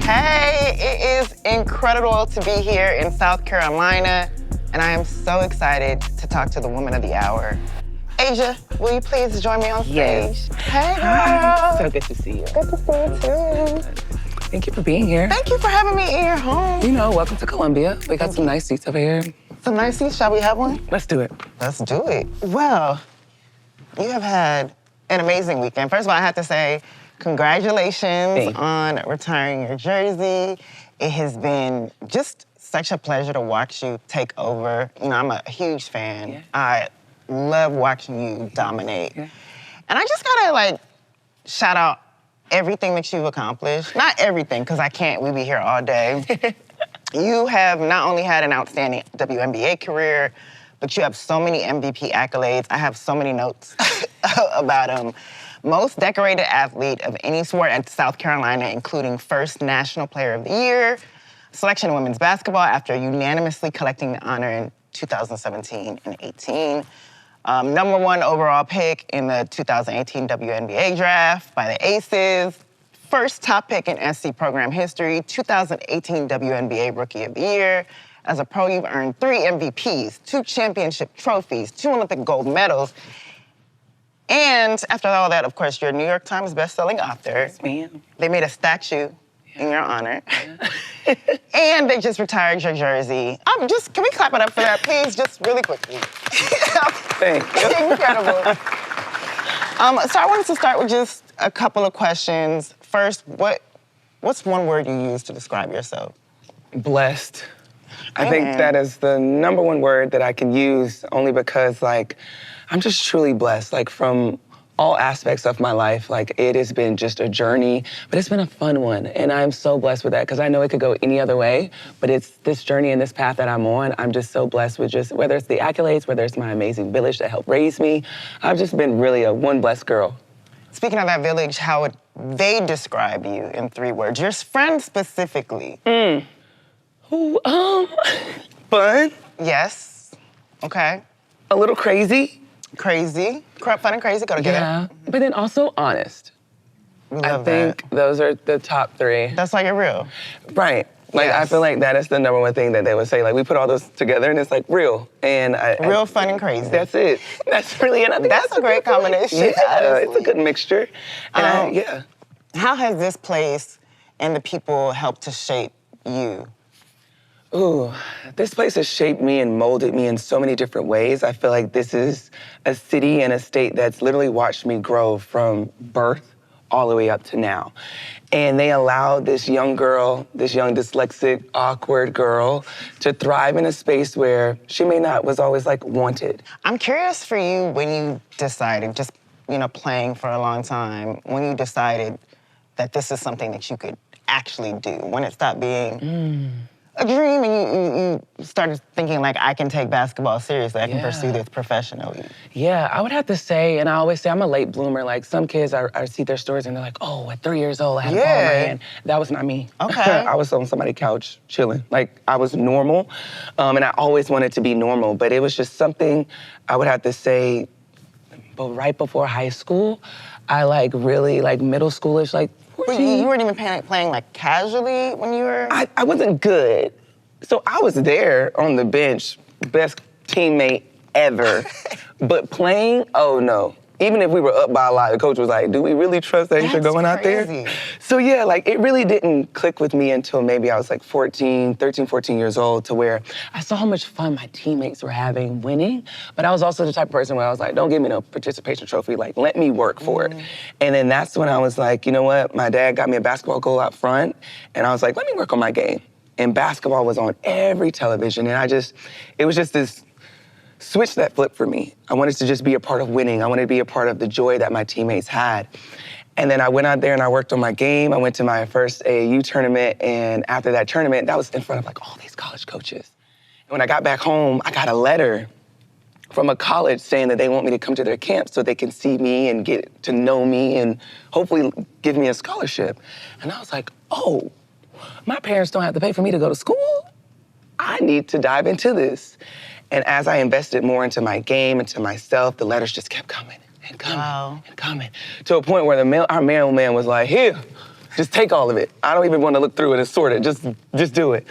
Hey, it is incredible to be here in South Carolina, and I am so excited to talk to the woman of the hour. Asia, will you please join me on stage? Yes. Hey, girl. Hi. So good to see you. Good to see you, too. Thank you for being here. Thank you for having me in your home. You know, welcome to Columbia. We got some nice seats over here. Some nice seats. Shall we have one? Let's do it. Let's do it. Well, you have had an amazing weekend. First of all, I have to say, congratulations on retiring your jersey. It has been just such a pleasure to watch you take over. You know, I'm a huge fan. Yeah. I love watching you dominate. Yeah. And I just gotta shout out everything that you've accomplished. Not everything, because I can't, we'd be here all day. You have not only had an outstanding WNBA career, but you have so many MVP accolades. I have so many notes about them. Most decorated athlete of any sport at South Carolina, including first National Player of the Year, selection in women's basketball after unanimously collecting the honor in 2017 and 18. #1 overall pick in the 2018 WNBA draft by the Aces. First top pick in SC program history, 2018 WNBA Rookie of the Year. As a pro, you've earned 3 MVPs, 2 championship trophies, 2 Olympic gold medals. And after all that, of course, you're a New York Times bestselling author. Yes, ma'am. They made a statue in your honor. And they just retired your jersey. Can we clap it up for that, please? Just really quickly. Thank you. Incredible. So I wanted to start with just a couple of questions. First, what's one word you use to describe yourself? Blessed. I think that is the #1 word that I can use only because, I'm just truly blessed. From all aspects of my life, it has been just a journey, but it's been a fun one. And I'm so blessed with that because I know it could go any other way, but it's this journey and this path that I'm on. I'm just so blessed with just, whether it's the accolades, whether it's my amazing village that helped raise me. I've just been really a one blessed girl. Speaking of that village, how would they describe you in 3 words? Your friends specifically. Fun. Yes. Okay. A little crazy. Crazy. Fun and crazy go together. Yeah, but then also honest. We I love think those are the top 3. That's why you're real. Right. I Yes. feel like that is the #1 thing that they would say. We put all those together and it's real. And Real, fun, and crazy. That's it. That's really, and I think That's a great combination. Yeah, it's a honestly. good mixture. And yeah. How has this place and the people helped to shape you? Ooh, this place has shaped me and molded me in so many different ways. I feel like this is a city and a state that's literally watched me grow from birth all the way up to now. And they allowed this young girl, this young dyslexic, awkward girl, to thrive in a space where she was always wanted. I'm curious for you when you decided, just playing for a long time, when you decided that this is something that you could actually do, when it stopped being a dream and you started thinking I can take basketball seriously, I can pursue this professionally. Yeah, I would have to say, and I always say I'm a late bloomer. Some kids, I see their stories and they're like, oh, at 3 years old, I had a ball in my hand. That was not me. Okay. I was on somebody's couch chilling. I was normal, and I always wanted to be normal, but it was just something I would have to say, but right before high school, I really middle schoolish, 14. You weren't even playing casually when you were? I wasn't good. So I was there on the bench, best teammate ever. But playing, oh no. Even if we were up by a lot, the coach was like, do we really trust that you're going out there? So yeah, it really didn't click with me until maybe I was 13, 14 years old, to where I saw how much fun my teammates were having winning. But I was also the type of person where I was like, don't give me no participation trophy, let me work for it. And then that's when I was like, you know what? My dad got me a basketball goal out front, and I was like, let me work on my game. And basketball was on every television, and it was just this switch that flipped for me. I wanted to just be a part of winning. I wanted to be a part of the joy that my teammates had. And then I went out there and I worked on my game. I went to my first AAU tournament, and after that tournament, that was in front of all these college coaches. And when I got back home, I got a letter from a college saying that they want me to come to their camp so they can see me and get to know me and hopefully give me a scholarship. And I was like, oh, my parents don't have to pay for me to go to school? I need to dive into this. And as I invested more into my game, into myself, the letters just kept coming and coming and coming, to a point where our mailman was like, here, Just take all of it. I don't even want to look through it and sort it. Just do it.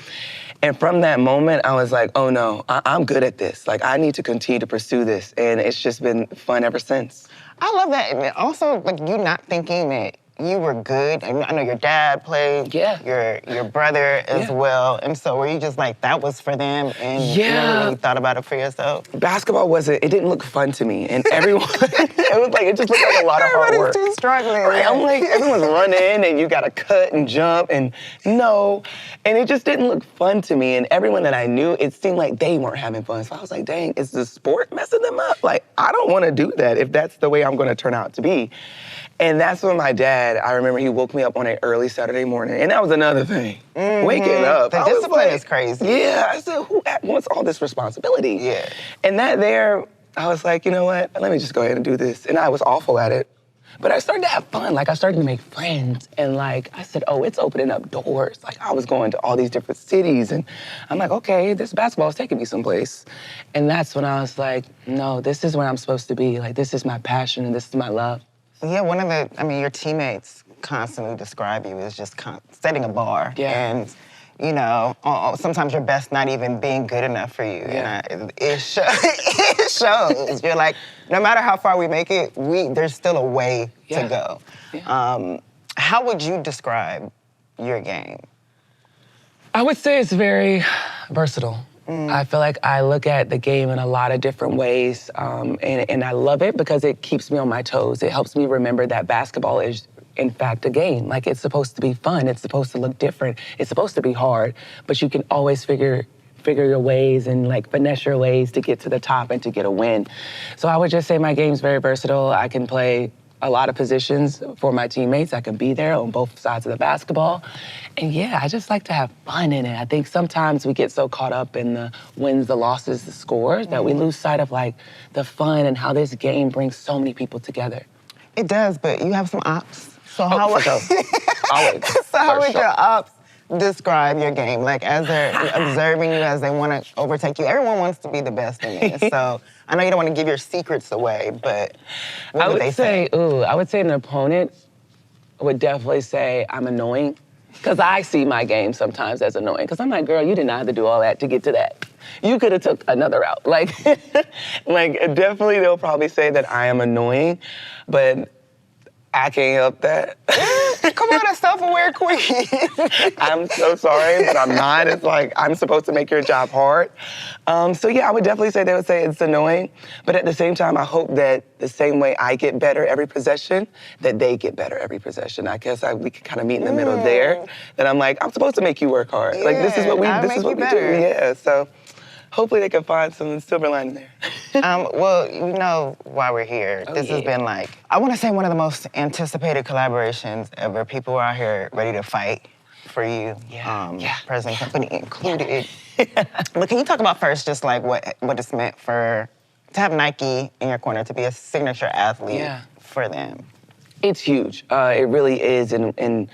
And from that moment, I was like, oh no, I'm good at this. Like, I need to continue to pursue this. And it's just been fun ever since. I love that. And also, like, you not thinking that you were good. I know your dad played, your brother as well. And so were you just like, that was for them and you never really thought about it for yourself? Basketball it didn't look fun to me. And everyone, it just looked like a lot of hard work. Everybody's too struggling. Right? I'm like, everyone's running and you gotta cut and jump and and it just didn't look fun to me. And everyone that I knew, it seemed like they weren't having fun. So I was like, dang, is the sport messing them up? Like, I don't wanna do that if that's the way I'm gonna turn out to be. And that's when my dad, I remember he woke me up on an early Saturday morning, and that was another thing. Waking up. The discipline is crazy. Yeah, I said, who wants all this responsibility? Yeah. And I was like, you know what, let me just go ahead and do this. And I was awful at it. But I started to have fun. Like, I started to make friends. And like, I said, oh, it's opening up doors. Like, I was going to all these different cities. And I'm like, okay, this basketball is taking me someplace. And that's when I was like, no, this is where I'm supposed to be. Like, this is my passion and this is my love. Yeah, your teammates constantly describe you as just setting a bar. Yeah. And, sometimes your best not even being good enough for you. Yeah. And it shows. You're like, no matter how far we make it, there's still a way to go. Yeah. How would you describe your game? I would say it's very versatile. I feel like I look at the game in a lot of different ways, and I love it because it keeps me on my toes. It helps me remember that basketball is, in fact, a game. Like, it's supposed to be fun. It's supposed to look different. It's supposed to be hard, but you can always figure your ways and like finesse your ways to get to the top and to get a win. So I would just say my game's very versatile. I can play a lot of positions for my teammates. I can be there on both sides of the basketball. And yeah, I just like to have fun in it. I think sometimes we get so caught up in the wins, the losses, the scores that we lose sight of like the fun and how this game brings so many people together. It does, but you have some ops. So how would your ops describe your game? Like, as they're observing you, as they want to overtake you, everyone wants to be the best in this. So I know you don't want to give your secrets away, but what would they say? I would say an opponent would definitely say I'm annoying. Because I see my game sometimes as annoying. Because I'm like, girl, you did not have to do all that to get to that. You could have took another route. Like, definitely they'll probably say that I am annoying, but I can't help that. Come on, a self-aware queen. I'm so sorry, but I'm not. It's like, I'm supposed to make your job hard. So yeah, I would definitely say they would say it's annoying, but at the same time, I hope that the same way I get better every possession, that they get better every possession. I guess we could kind of meet in the middle there, that I'm like, I'm supposed to make you work hard. Yeah, like, this is what we do. Yeah, so hopefully they can find some silver lining there. Well, you know why we're here. This has been like, I want to say one of the most anticipated collaborations ever. People are out here ready to fight for you, President Company included. But can you talk about first just like what it's meant to have Nike in your corner, to be a signature athlete for them? It's huge. It really is. And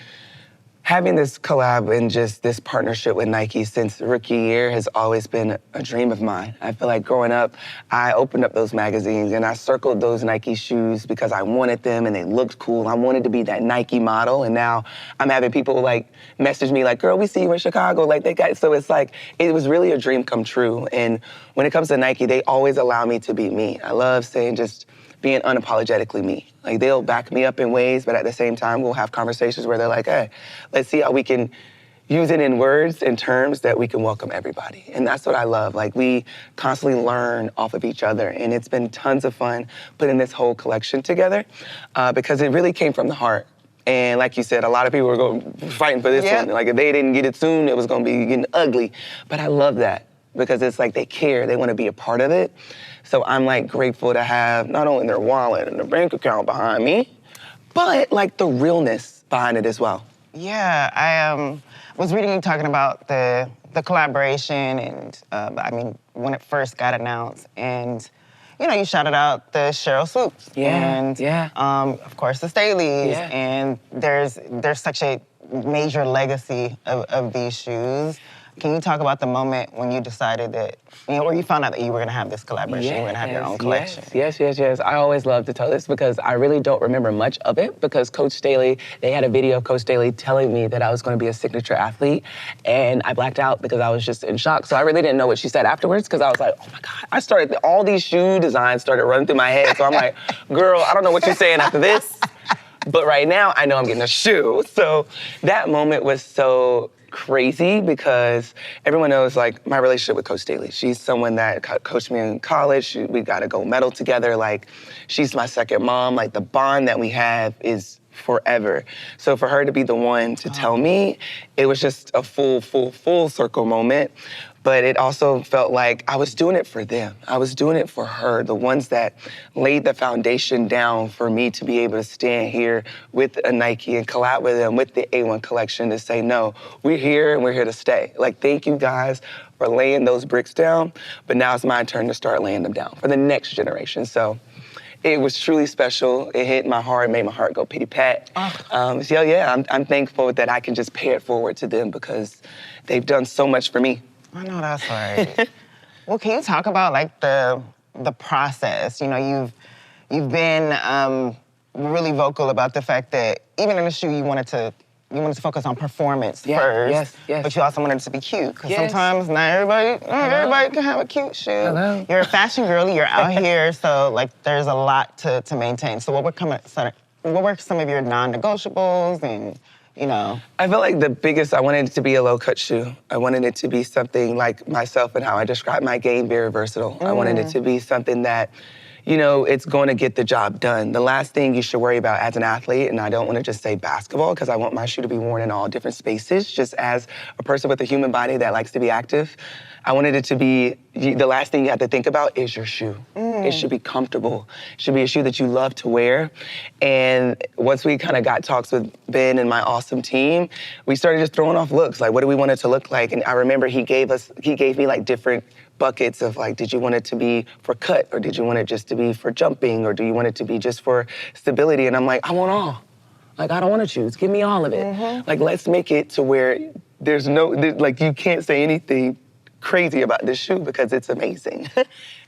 having this collab and just this partnership with Nike since rookie year has always been a dream of mine. I feel like growing up, I opened up those magazines and I circled those Nike shoes because I wanted them and they looked cool. I wanted to be that Nike model, and now I'm having people like message me like, girl, we see you in Chicago. Like, so it's like, it was really a dream come true. And when it comes to Nike, they always allow me to be me. I love saying just being unapologetically me. Like, they'll back me up in ways, but at the same time, we'll have conversations where they're like, hey, let's see how we can use it in words and terms that we can welcome everybody. And that's what I love. Like, we constantly learn off of each other, and it's been tons of fun putting this whole collection together because it really came from the heart. And like you said, a lot of people were fighting for this one. Like, if they didn't get it soon, it was gonna be getting ugly. But I love that because it's like they care, they wanna be a part of it. So I'm like grateful to have not only their wallet and their bank account behind me, but like the realness behind it as well. Yeah, I was reading you talking about the collaboration and when it first got announced, and you shouted out the Cheryl Swoops and of course the Staleys, and there's such a major legacy of these shoes. Can you talk about the moment when you decided that, or you found out that you were gonna have this collaboration, you were gonna have your own collection? Yes. I always love to tell this because I really don't remember much of it because Coach Staley, they had a video of Coach Staley telling me that I was gonna be a signature athlete, and I blacked out because I was just in shock. So I really didn't know what she said afterwards because I was like, oh my God. All these shoe designs started running through my head. So I'm like, girl, I don't know what you're saying after this, but right now I know I'm getting a shoe. So that moment was so crazy because everyone knows like my relationship with Coach Staley. She's someone that coached me in college. We got a gold medal together. Like, she's my second mom. Like, the bond that we have is forever. So for her to be the one to tell me, it was just a full circle moment. But it also felt like I was doing it for them. I was doing it for her, the ones that laid the foundation down for me to be able to stand here with a Nike and collab with them, with the A1 collection, to say, no, we're here and we're here to stay. Like, thank you guys for laying those bricks down, but now it's my turn to start laying them down for the next generation. So it was truly special. It hit my heart, made my heart go pity-pat. So yeah, I'm thankful that I can just pay it forward to them because they've done so much for me. I know that's right. Well, can you talk about like the process? You know, you've been really vocal about the fact that even in the shoe you wanted to focus on performance first. Yes. But you also wanted it to be cute because sometimes not everybody can have a cute shoe. Hello. You're a fashion girly. You're out here, so like there's a lot to maintain. So what were some of your non-negotiables and? You know. I felt like the biggest, I wanted it to be a low-cut shoe. I wanted it to be something like myself and how I describe my game, very versatile. I wanted it to be something that, you know, it's going to get the job done. The last thing you should worry about as an athlete, and I don't want to just say basketball, because I want my shoe to be worn in all different spaces, just as a person with a human body that likes to be active, I wanted it to be, the last thing you have to think about is your shoe. It should be comfortable. It should be a shoe that you love to wear. And once we kind of got talks with Ben and my awesome team, we started just throwing off looks, like what do we want it to look like? And I remember he gave me like different buckets of like, did you want it to be for cut, or did you want it just to be for jumping, or do you want it to be just for stability? And I'm like, I want all. Like, I don't want to choose. Give me all of it. Like, let's make it to where like you can't say anything crazy about this shoe because it's amazing.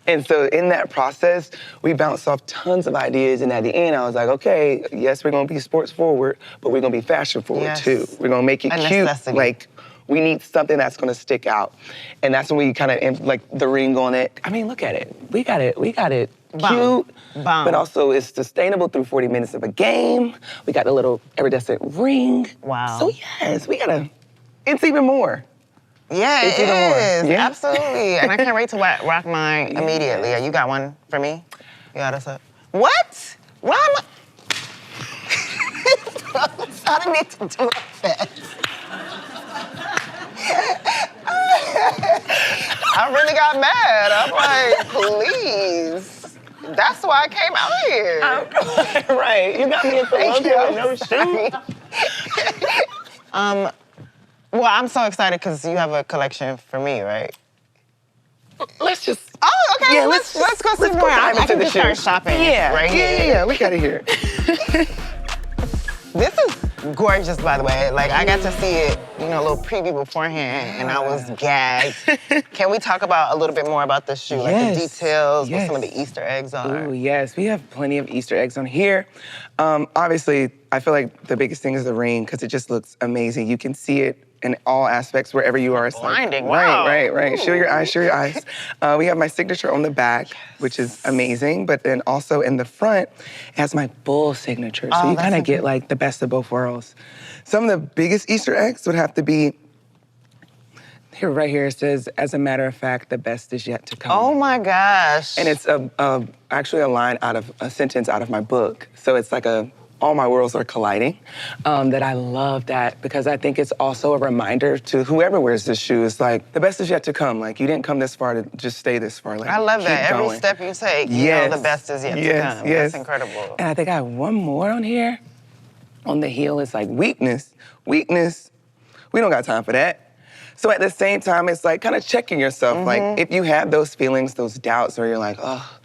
And so in that process, we bounced off tons of ideas, and at the end, I was like, okay, yes, we're gonna be sports forward, but we're gonna be fashion forward too. We're gonna make it cute. Necessity. Like, we need something that's gonna stick out. And that's when we kind of, like, the ring on it. I mean, look at it. We got it Bomb. cute, but also it's sustainable through 40 minutes of a game. We got the little iridescent ring. Wow. So yes, it's even more. Yeah, It's it even more. is. Yeah. Absolutely. And I can't wait to rock mine immediately. You got one for me? You got us up? What? Why am I? I didn't need to do that. I really got mad. I'm like, please. That's why I came out here. Right. You got me in Colombia with no shoe. Well, I'm so excited because you have a collection for me, right? Let's just. Oh, okay. Yeah, let's go see more. I can just start shopping. Right here. Yeah. Look at it here. This is gorgeous, by the way. Like, I got to see it, a little preview beforehand, and I was gagged. Can we talk about a little bit more about this shoe? Like the details, what some of the Easter eggs are? Ooh, yes, we have plenty of Easter eggs on here. Obviously, I feel like the biggest thing is the ring, because it just looks amazing. You can see it in all aspects, wherever you are. It's blinding, like, wow. Right. Show your eyes. We have my signature on the back, which is amazing, but then also in the front, it has my full signature. So you kind of get like the best of both worlds. Some of the biggest Easter eggs would have to be, right here it says, as a matter of fact, the best is yet to come. Oh my gosh. And it's actually a sentence out of my book. So it's like all my worlds are colliding, that I love that, because I think it's also a reminder to whoever wears this shoe. It's like, the best is yet to come. Like, you didn't come this far to just stay this far. Like, I love that. keep Every going. step you take, you know the best is yet to come. Yes. That's incredible. And I think I have one more on here. On the heel, it's like weakness. Weakness, we don't got time for that. So at the same time, it's like kind of checking yourself. Like, if you have those feelings, those doubts where you're like, oh,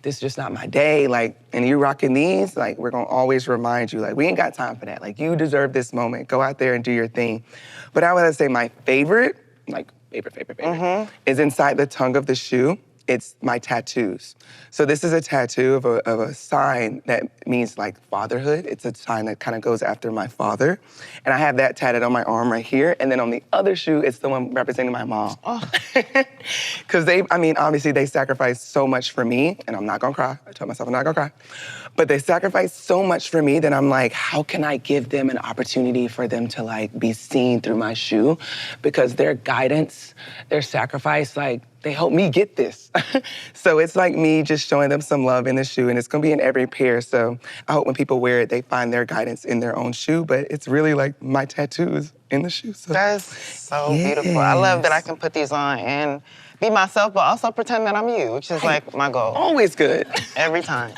this is just not my day, like, and you rocking these, like, we're gonna always remind you, like, we ain't got time for that. Like, you deserve this moment. Go out there and do your thing. But I would say my favorite like favorite, is inside the tongue of the shoe. It's my tattoos. So this is a tattoo of a sign that means like fatherhood. It's a sign that kind of goes after my father. And I have that tatted on my arm right here. And then on the other shoe, it's the one representing my mom. Because obviously they sacrificed so much for me, and I'm not gonna cry. I told myself I'm not gonna cry. But they sacrificed so much for me that I'm like, how can I give them an opportunity for them to like be seen through my shoe? Because their guidance, their sacrifice, like, they helped me get this. So it's like me just showing them some love in the shoe, and it's gonna be in every pair. So I hope when people wear it, they find their guidance in their own shoe, but it's really like my tattoos in the shoe. So. That's so beautiful. I love that I can put these on and be myself, but also pretend that I'm you, which is like my goal. Always good. Every time.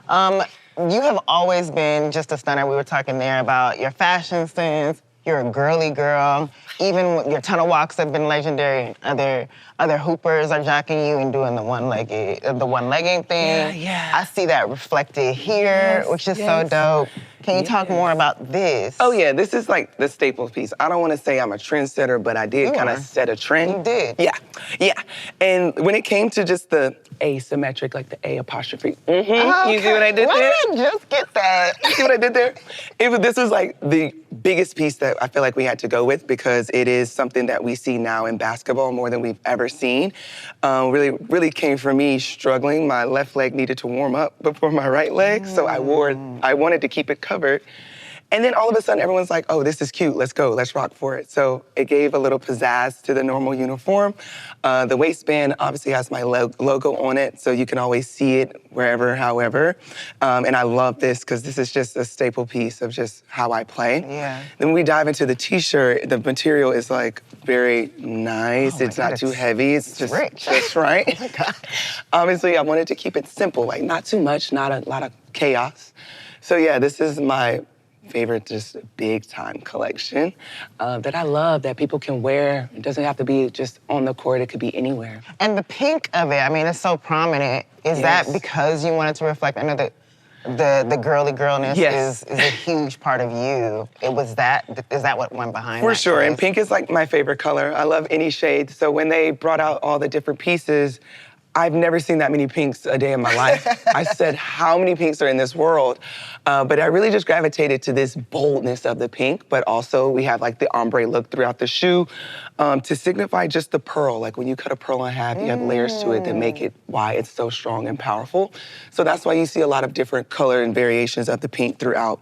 You have always been just a stunner. We were talking there about your fashion sense. You're a girly girl. Even your tunnel walks have been legendary. Other hoopers are jocking you and doing the one-legging thing. Yeah. I see that reflected here, which is so dope. Can you talk more about this? Oh yeah, this is like the staples piece. I don't want to say I'm a trendsetter, but I did kind of set a trend. You did. Yeah. And when it came to just the asymmetric, like the A apostrophe. You see what I did there? Why did I just get that? You see what I did there? This was like the biggest piece that I feel like we had to go with, because it is something that we see now in basketball more than we've ever seen. Really came from me struggling. My left leg needed to warm up before my right leg, so I wanted to keep it covered. And then all of a sudden, everyone's like, oh, this is cute, let's go, let's rock for it. So it gave a little pizzazz to the normal uniform. The waistband obviously has my logo on it, so you can always see it wherever, however. And I love this, because this is just a staple piece of just how I play. Yeah. Then when we dive into the t-shirt, the material is like very nice. It's not too heavy, it's just rich. Just right. Oh my God. Obviously, I wanted to keep it simple, like not too much, not a lot of chaos. So yeah, this is my favorite, just big time collection that I love, that people can wear. It doesn't have to be just on the court, it could be anywhere. And the pink of it, I mean, it's so prominent. Is that because you wanted to reflect, I know that the girly girlness is a huge part of you. Is that what went behind For that sure, choice? and pink is like my favorite color. I love any shade. So when they brought out all the different pieces, I've never seen that many pinks a day in my life. I said, how many pinks are in this world? But I really just gravitated to this boldness of the pink, but also we have like the ombre look throughout the shoe to signify just the pearl. Like when you cut a pearl in half, you have layers to it that make it why it's so strong and powerful. So that's why you see a lot of different color and variations of the pink throughout.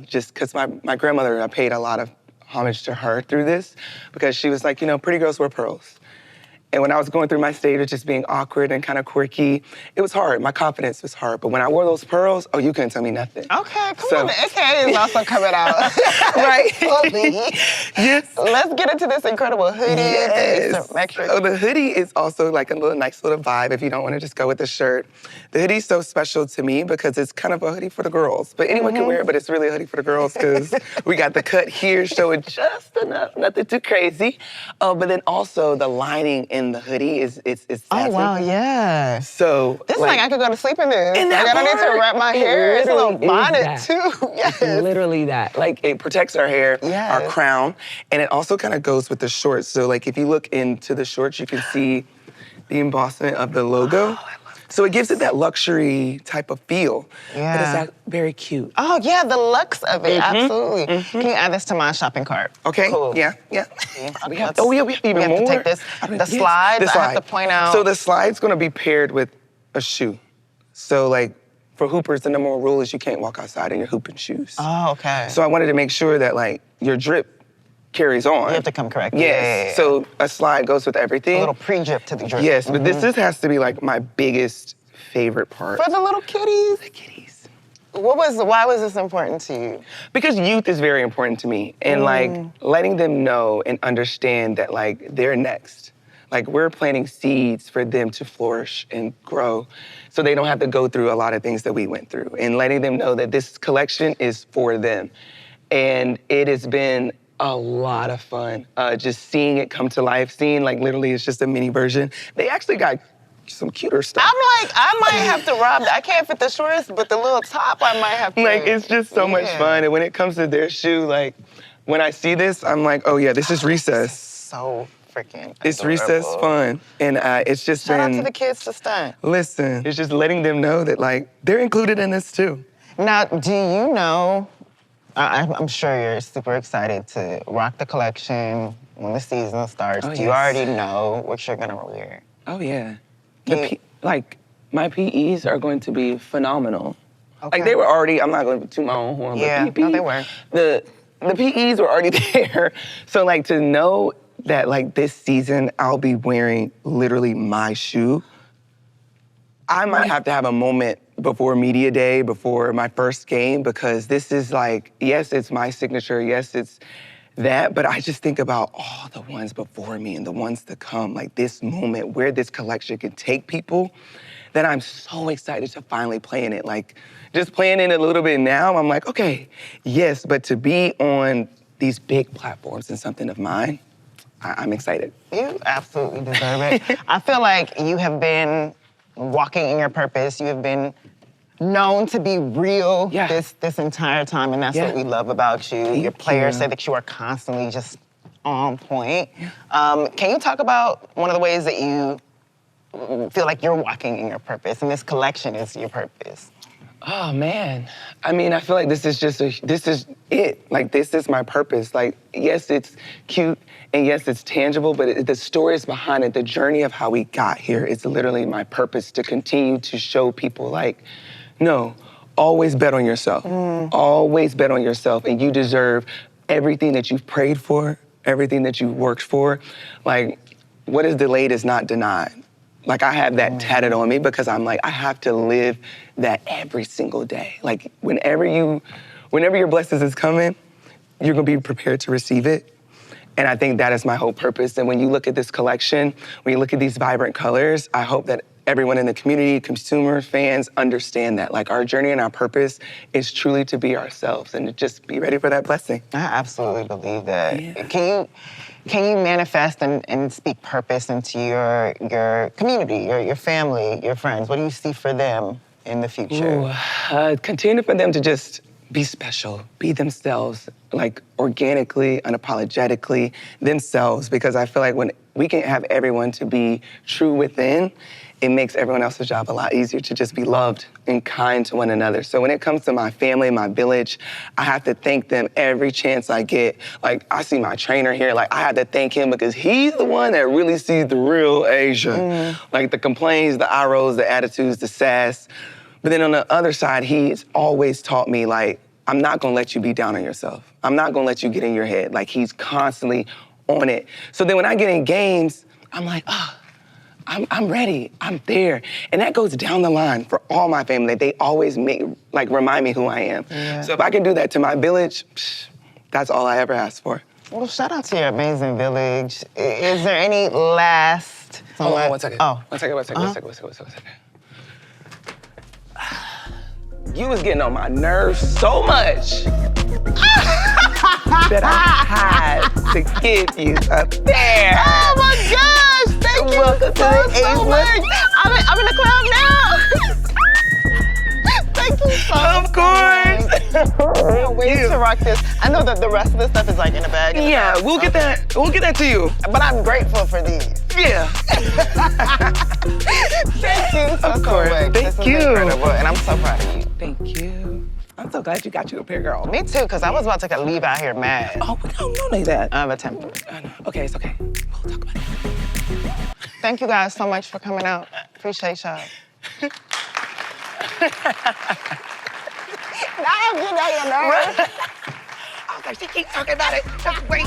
Just because my grandmother, I paid a lot of homage to her through this, because she was like, pretty girls wear pearls. And when I was going through my stage of just being awkward and kind of quirky, it was hard. My confidence was hard. But when I wore those pearls, oh, you couldn't tell me nothing. Okay, come on. The AKA is also coming out. Right? Yes. Let's get into this incredible hoodie. Yes. So the hoodie is also like a nice little vibe if you don't want to just go with the shirt. The hoodie's so special to me because it's kind of a hoodie for the girls. But anyone can wear it, but it's really a hoodie for the girls because we got the cut here showing just enough, nothing too crazy. But then also the lining in the hoodie is satin. Oh, wow, yeah. So this is like I could go to sleep in this. In that I don't need to wrap my hair. It's a little bonnet too. Yes. It's literally that. Like it protects our hair, our crown, and it also kind of goes with the shorts. So like if you look into the shorts, you can see the embossment of the logo. Oh, so it gives it that luxury type of feel. Yeah. But it's very cute. Oh, yeah, the looks of it, absolutely. Can you add this to my shopping cart? Okay, cool. Yeah. We have even more. To take this. The slides, I have to point out. So the slide's gonna be paired with a shoe. So like, for hoopers, the number one rule is you can't walk outside in your hooping shoes. Oh, okay. So I wanted to make sure that like, your drip carries on. You have to come correct. Yes. So a slide goes with everything. A little pre-drip to the drip. Yes, but this has to be like my biggest favorite part. For the little kitties. The kitties. Why was this important to you? Because youth is very important to me. And like letting them know and understand that like they're next. Like we're planting seeds for them to flourish and grow so they don't have to go through a lot of things that we went through. And letting them know that this collection is for them. And it has been a lot of fun. Just seeing it come to life, seeing like literally it's just a mini version. They actually got some cuter stuff. I'm like, I might have to rob that. I can't fit the shorts, but the little top I might have to. Like it's just so much fun. And when it comes to their shoe, like when I see this, I'm like, oh yeah, this is recess. So freaking It's adorable. recess fun, and it's just Shout out been. to the kids to stunt. Listen, it's just letting them know that like they're included in this too. Now, do you know, I'm sure you're super excited to rock the collection when the season starts. Oh, Do you yes. already know what you're gonna wear? Oh yeah, Can like my PEs are going to be phenomenal. Okay. Like they were already. I'm not going to toot my own horn, Yeah, but no, they were. The PEs were already there. So like to know that like this season I'll be wearing literally my shoe. I might have to have a moment before media day, before my first game, because this is like, yes, it's my signature, yes, it's that, but I just think about all the ones before me and the ones to come, like this moment where this collection can take people, that I'm so excited to finally play in it. Like, just playing in it a little bit now, I'm like, okay, yes, but to be on these big platforms and something of mine, I'm excited. You absolutely deserve it. I feel like you have been walking in your purpose. You have been known to be real this entire time, and that's what we love about you. Your players say that you are constantly just on point. Can you talk about one of the ways that you feel like you're walking in your purpose, and this collection is your purpose? Oh man, I mean, I feel like this is it. Like this is my purpose. Like, yes, it's cute and yes, it's tangible, but the stories behind it, the journey of how we got here, is literally my purpose to continue to show people like, no, always bet on yourself. Always bet on yourself, and you deserve everything that you've prayed for, everything that you've worked for. Like, what is delayed is not denied. Like, I have that tatted on me because I'm like, I have to live that every single day. Like, whenever your blessings is coming, you're gonna be prepared to receive it. And I think that is my whole purpose. And when you look at this collection, when you look at these vibrant colors, I hope that everyone in the community, consumers, fans, understand that. Like, our journey and our purpose is truly to be ourselves and to just be ready for that blessing. I absolutely believe that. Yeah. Can you manifest and speak purpose into your community, your family, your friends? What do you see for them in the future? Continue for them to just be special, be themselves, like organically, unapologetically themselves, because I feel like when we can have everyone to be true within, it makes everyone else's job a lot easier to just be loved and kind to one another. So when it comes to my family, my village, I have to thank them every chance I get. Like, I see my trainer here, like, I have to thank him because he's the one that really sees the real Asia. Like, the complaints, the eye rolls, the attitudes, the sass. But then on the other side, he's always taught me, like, I'm not gonna let you be down on yourself. I'm not gonna let you get in your head. Like, he's constantly on it. So then when I get in games, I'm like, I'm ready, I'm there. And that goes down the line for all my family. They always remind me who I am. Yeah. So if I can do that to my village, that's all I ever asked for. Well, shout out to your amazing village. Is there any last... One second. Oh. One second. You was getting on my nerves so much that I had to give you a bear. Oh my gosh! Thank you Welcome to the so much. I'm in the club now. Thank you so much. Of course. I can't wait to rock this. I know that the rest of the stuff is like in a bag. Yeah, we'll get that. We'll get that to you. But I'm grateful for these. Yeah. Thank you so Of course. much. Thank This is you. incredible, and I'm so proud of you. Thank you. I'm so glad you got you a pair, girl. Me too, because I was about to leave out here mad. Oh, we don't know that. I have a temper. I know. Okay, it's okay. We'll talk about it. Thank you guys so much for coming out. Appreciate y'all. Now I'm getting on your nerves. I was like, she keeps talking about it. Just wait.